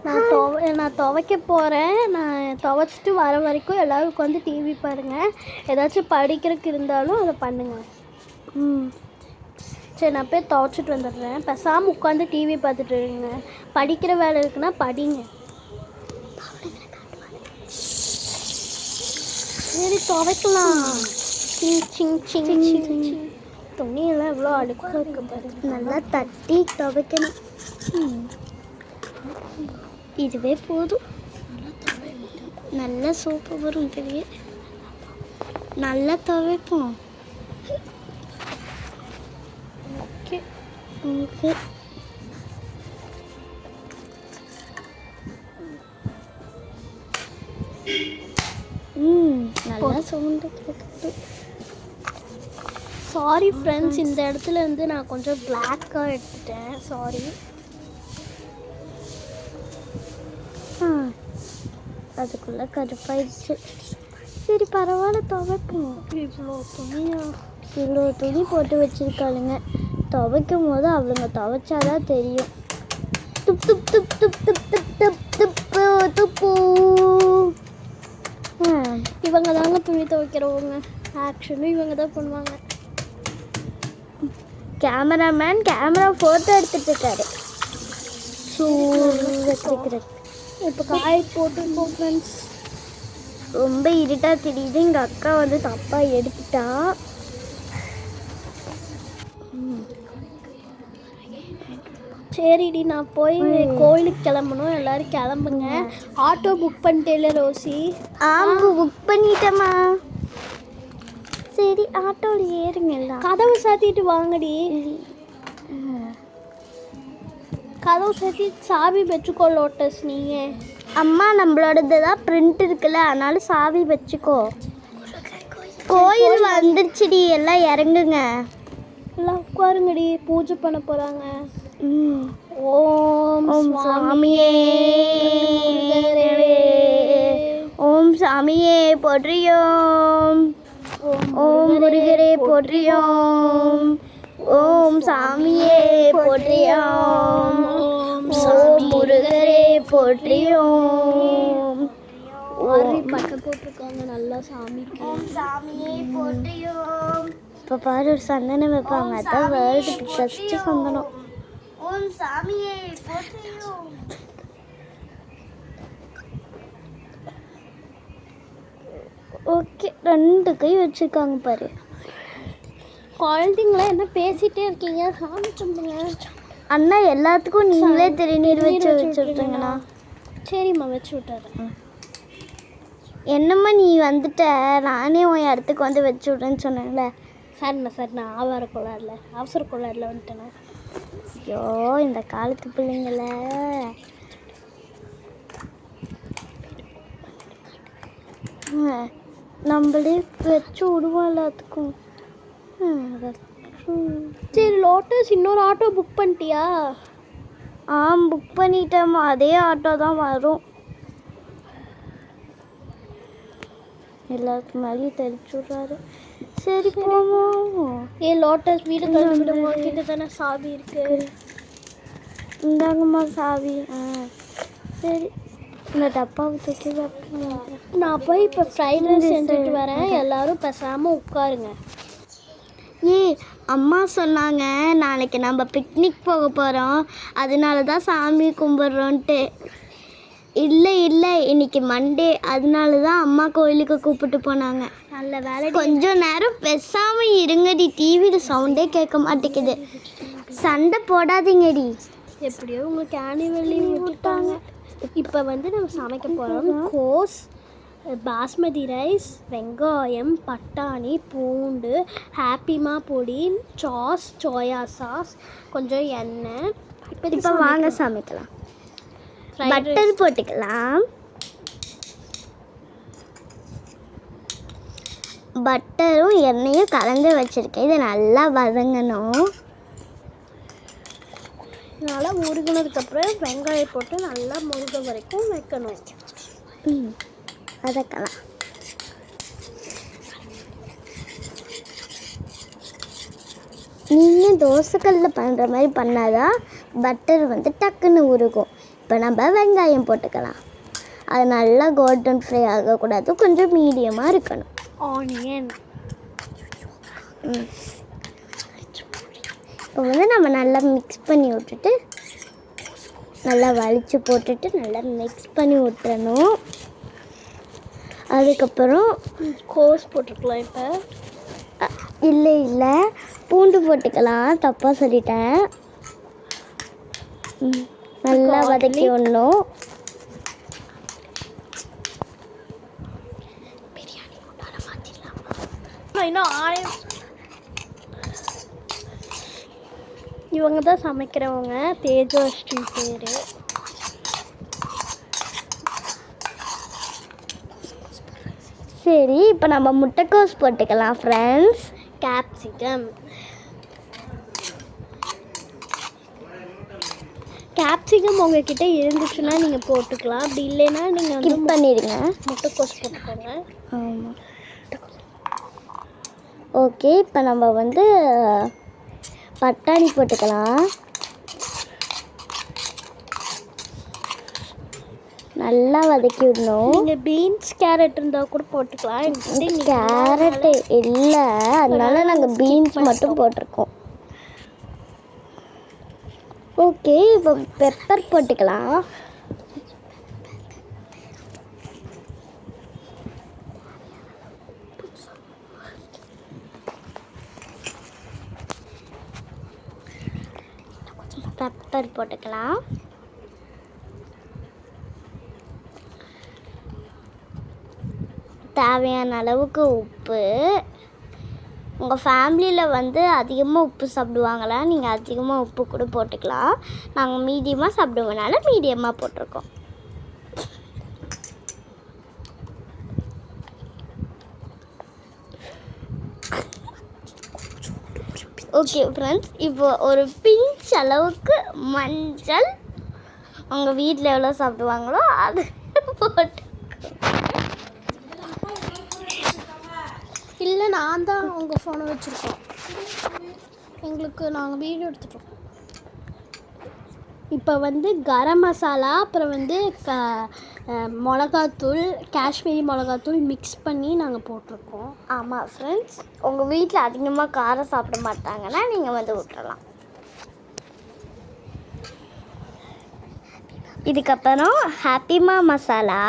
நான் துவைக்க போகிறேன். நான் துவைச்சிட்டு வர வரைக்கும் எல்லோரும் உட்காந்து டிவி பாருங்கள். ஏதாச்சும் படிக்கிறதுக்கு இருந்தாலும் அதை பண்ணுங்கள். சரி, நான் போய் துவைச்சிட்டு வந்துடுறேன். பேசாமல் உட்காந்து டிவி பார்த்துட்டு இருங்க. படிக்கிற வேலை இருக்குன்னா படிங்க. சரி, துவைக்கலாம். துணியெல்லாம் எவ்வளோ அழுக்காக இருக்கு பாருங்க. நல்லா தட்டி துவைக்கணும். இதுவே போதும். நல்லா சோப்பு வரும். பெரிய நல்லா துவைப்போம். Okay okay. நல்லா சவுண்டு கேட்குது. சாரி ஃப்ரெண்ட்ஸ், இந்த இடத்துல இருந்து நான் கொஞ்சம் பிளாக்காக எடுத்துட்டேன். சாரி. அதுக்குள்ளே கருப்பாயிடுச்சு. சரி, பரவாயில்ல, துவைப்போம். இவ்வளோ துணி போட்டு வச்சுருக்காளுங்க. துவைக்கும் போது அவளுங்க துவைச்சாதான் தெரியும். துப் துப் துப் துப் துப் துப் துப் துப்பு துப்பு. இவங்க தாங்க துணி துவைக்கிறவங்க. ஆக்சுவலி இவங்க தான் பண்ணுவாங்க. கேமராமேன் கேமரா ஃபோட்டோ எடுத்துட்டு இருக்காரு. வச்சுக்கிறேன். இப்போ காய் போட்டுருக்கோம் ஃப்ரெண்ட்ஸ். ரொம்ப இருட்டாக தெரியுது. எங்கள் அக்கா வந்து தப்பாக எடுத்துட்டா. சரிடி, நான் போய் கோயிலுக்கு கிளம்பணும். எல்லோரும் கிளம்புங்க. ஆட்டோ புக் பண்ணிட்டேல ரோசி? புக் பண்ணிட்டேம்மா. சரி, ஆட்டோவில் ஏறுங்க. கதவு சாத்திட்டு வாங்கடி. கதவு சாத்தி சாவி வச்சுக்கோ லோட்டஸ். நீங்கள் அம்மா நம்மளோடது தான் பிரிண்ட் இருக்குல்ல, அதனால சாவி வச்சுக்கோ. கோயில் வந்துருச்சுடி, எல்லாம் இறங்குங்க. எல்லாம் உட்காருங்கடி, பூஜை பண்ண போகிறாங்க. ஓம் சுவாமியே, ஓம் சாமியே போற்றியோம். ஓம் முருகரே போற்றியோம். ஓம் சாமியே போற்றியோம். ஓம் முருகரே போற்றியோம். பட்டம் போட்டிருக்காங்க நல்லா சாமிக்கு. ஓம் சாமியே போற்றியோம். இப்போ பாரு, ஒரு சந்தனம் வைப்பாங்க. அதான் வேர்ல்டு ஃபஸ்ட்டு சந்தனம். ஓம் சாமியே போற்றியோம். ஓகே, 2 கை வச்சுருக்காங்க பாரு. குழந்தைங்களா என்ன பேசிகிட்டே இருக்கீங்க? சாமி கும்பிடுங்க. அண்ணா எல்லாத்துக்கும் நீங்களே திருநீர் வச்சு விட்ருங்கண்ணா. சரிம்மா, வச்சு விட்டுறேன். என்னம்மா நீ வந்துட்ட, நானே உன் இடத்துக்கு வந்து வச்சு விட்றேன்னு சொன்னேன்ல. சரிண்ணா சரிண்ணா, அவசர கோளாறுல வந்துட்டேண்ணா. ஐயோ, இந்த காலத்து பிள்ளைங்கள. நம்மளே வச்சு விடுவோம் எல்லாத்துக்கும். சரி லோட்டஸ், இன்னொரு ஆட்டோ புக் பண்ணிட்டியா? புக் பண்ணிட்டேம்மா. அதே ஆட்டோ தான் வரும். எல்லாத்துக்கு மேலேயும் தெரிச்சு விட்றாரு. சரி போவோம். லோட்டஸ், வீடு கிட்ட தானே சாவி இருக்கு. இந்தாங்கம்மா சாவி. சரி, இந்த டப்பாவை தூக்கி நான் போய் இப்போ ஃப்ரைட் ரைஸ் செஞ்சுட்டு வரேன். எல்லோரும் பேசாமல் உட்காருங்க. அம்மா சொன்னாங்க நாளைக்கு நம்ம பிக்னிக் போக போகிறோம், அதனால தான் சாமி கும்பிட்றோன்ட்டு. இல்லை இன்னைக்கு மண்டே, அதனால தான் அம்மா கோயிலுக்கு கூப்பிட்டு போனாங்க. நல்ல வேலை. கொஞ்சம் நேரம் பேசாமல் இருங்கடி, டிவியில் சவுண்டே கேட்க மாட்டேங்குது. சண்டை போடாதீங்கடி. எப்படியோ உங்களுக்கு ஆனிவல் லீவ் விட்டுட்டாங்க. இப்போ வந்து நம்ம சமைக்க போகிறோம். கோஸ், பாஸ்மதி ரைஸ், வெங்காயம், பட்டாணி, பூண்டு, ஹாப்பிமா பொடி, சோயா சாஸ், கொஞ்சம் எண்ணெய். இப்போ வாங்க சமைக்கலாம். பட்டர் போட்டுக்கலாம். பட்டரும் எண்ணெயும் கலந்து வச்சுருக்கேன். இதை நல்லா வதங்கணும். நல்லா முருகினதுக்கப்புறம் வெங்காயம் போட்டு நல்லா முருக வரைக்கும் வைக்கணும். வதக்கலாம். நீங்கள் தோசைக்கல்லில் பண்ணுற மாதிரி பண்ணாதான் பட்டர் வந்து டக்குன்னு உருகும். இப்போ நம்ம வெங்காயம் போட்டுக்கலாம். அது நல்லா கோல்டன் ஃப்ரை ஆகக்கூடாது, கொஞ்சம் மீடியமாக இருக்கணும். ஆனியன் இப்போ வந்து நம்ம நல்லா மிக்ஸ் பண்ணி விட்டுட்டு நல்லா வலிச்சு போட்டுட்டு நல்லா மிக்ஸ் பண்ணி விட்டுறணும். அதுக்கப்புறம் கோஸ் போட்டுக்கலாம். இப்போ இல்லை பூண்டு போட்டுக்கலாம், தப்பாக சொல்லிட்டேன். நல்லா வதக்கி விடணும். இவங்க தான் சமைக்கிறவங்க, தேஜஸ்ரீ பேர். சரி, இப்போ நம்ம முட்டைக்கோஸ் போட்டுக்கலாம் ஃப்ரெண்ட்ஸ். கேப்சிகம் உங்ககிட்ட இருந்துச்சுன்னா நீங்கள் போட்டுக்கலாம், அப்படி இல்லைன்னா நீங்கள் வந்து ஸ்கிப் பண்ணிடுங்க. முட்டைக்கோஸ் போட்டுக்கோங்க. ஆமாம், ஓகே. இப்போ நம்ம வந்து பட்டாணி போட்டுக்கலாம். நல்லா வதக்கி விடணும். நீங்கள் பீன்ஸ் கேரட் இருந்தால் கூட போட்டுக்கலாம். கேரட்டு இல்லை, அதனால நாங்கள் பீன்ஸ் மட்டும் போட்டிருக்கோம். ஓகே, இப்போ பெப்பர் போட்டுக்கலாம். பெப்பர் போட்டுக்கலாம். தேவையான அளவுக்கு உப்பு. உங்கள் ஃபேமிலியில் வந்து அதிகமாக உப்பு சாப்பிடுவாங்களா, நீங்கள் அதிகமாக உப்பு கூட போட்டுக்கலாம். நாங்கள் மீடியமாக சாப்பிடுவோனால மீடியமாக போட்டிருக்கோம். ஓகே ஃப்ரெண்ட்ஸ், இப்போ ஒரு பிஞ்ச் அளவுக்கு மஞ்சள், உங்கள் வீட்டில் எவ்வளோ சாப்பிடுவாங்களோ அது போட்டு. இல்லை, நான் தான் உங்கள் ஃபோனை வச்சுருக்கோம், எங்களுக்கு நாங்கள் வீடியோ எடுத்துட்டோம். இப்போ வந்து கரம் மசாலா, அப்புறம் வந்து மிளகாத்தூள், காஷ்மீரி மிளகாத்தூள் மிக்ஸ் பண்ணி நாங்கள் போட்டிருக்கோம். ஆமாம் ஃப்ரெண்ட்ஸ், உங்கள் வீட்டில் அதிகமாக காரம் சாப்பிட மாட்டாங்கன்னா நீங்கள் வந்து விட்டுறலாம். இதுக்கப்புறம் ஹாப்பிமா மசாலா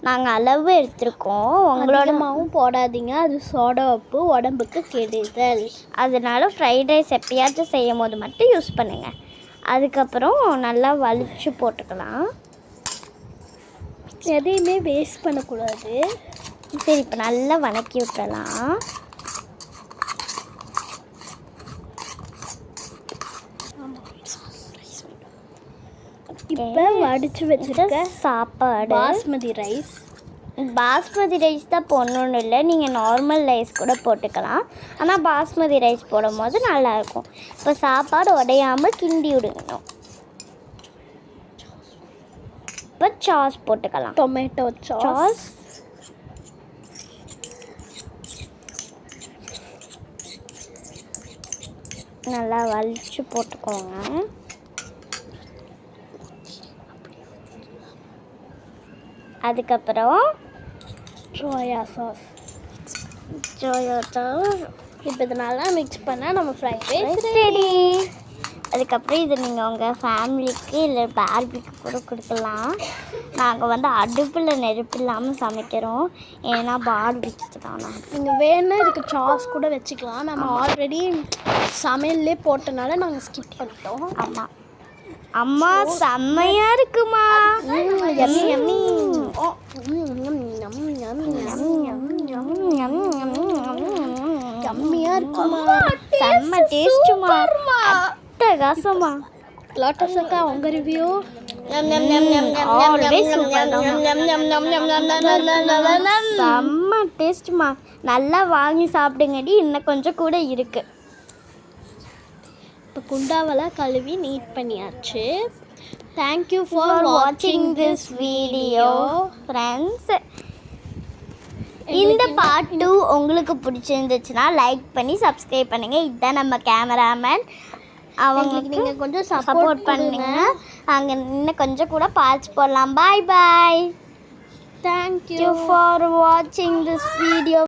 நாங்கள் அளவு எடுத்துருக்கோம். உங்களோட மாவும் போடாதீங்க, அது சோடா உப்பு, உடம்புக்கு கெடுதல். அதனால ஃப்ரைட் ரைஸ் எப்பயாச்சும் செய்யும் போது மட்டும் யூஸ் பண்ணுங்கள். அதுக்கப்புறம் நல்லா வலிச்சு போட்டுக்கலாம். எதையுமே வேஸ்ட் பண்ணக்கூடாது. சரி, இப்போ நல்லா வதக்கி விட்டுறலாம். இப்போ வடித்து வச்சுருக்க சாப்பாடு பாஸ்மதி ரைஸ். பாஸ்மதி ரைஸ் தான் போடணுன்னு இல்லை, நீங்கள் நார்மல் ரைஸ் கூட போட்டுக்கலாம். ஆனால் பாஸ்மதி ரைஸ் போடும் போது நல்லாயிருக்கும். இப்போ சாப்பாடு உடையாமல் கிண்டி விடணும். இப்போ சாஸ் போட்டுக்கலாம். Tomato sauce. நல்லா வலிச்சு போட்டுக்கோங்க. அதுக்கப்புறம் சோயா சாஸ். இப்போ இதை நல்லா மிக்ஸ் பண்ணால் நம்ம ஃப்ரைட் ரைஸ் ரெடி. அதுக்கப்புறம் இது நீங்கள் உங்கள் ஃபேமிலிக்கு இல்லை பார்பிக்கு கூட கொடுக்கலாம். நாங்கள் வந்து அடுப்பில் நெருப்பு இல்லாமல் சமைக்கிறோம், ஏன்னா பார்பிக்கு தான். நீங்கள் வேணுன்னா இதுக்கு சாஸ் கூட வச்சுக்கலாம். நம்ம ஆல்ரெடி சமையல்லே போட்டனால நாங்கள் ஸ்கிப் பண்ணிட்டோம். ஆமாம், அம்மா செம்மையாக இருக்குமா. யம்மி யம்மி யம்மியாக இருக்குமா, செம்ம டேஸ்ட்டுமா, அட்டகாசமா. லோட்டஸ் அக்கா உங்கள் ரிவ்யூ? செம்ம டேஸ்ட்டுமா, நல்லா வாங்கி சாப்பிடுங்கடி, இன்னும் கொஞ்சம் கூட இருக்குது. இப்போ குண்டாவெல்லாம் கழுவி நீட் பண்ணியாச்சு. தேங்க்யூ ஃபார் வாட்சிங் திஸ் வீடியோ ஃப்ரெண்ட்ஸ். இந்த பார்ட் 2 உங்களுக்கு பிடிச்சிருந்துச்சுன்னா லைக் பண்ணி சப்ஸ்கிரைப் பண்ணுங்கள். இதுதான் நம்ம கேமராமேன். அவங்களுக்கு நீங்கள் கொஞ்சம் சப்போர்ட் சப்போர்ட் பண்ணுங்க. அங்கே இன்னும் கொஞ்சம் கூட பார்ட்ஸ் போடலாம். Bye bye. Thank you Thank you for watching this video.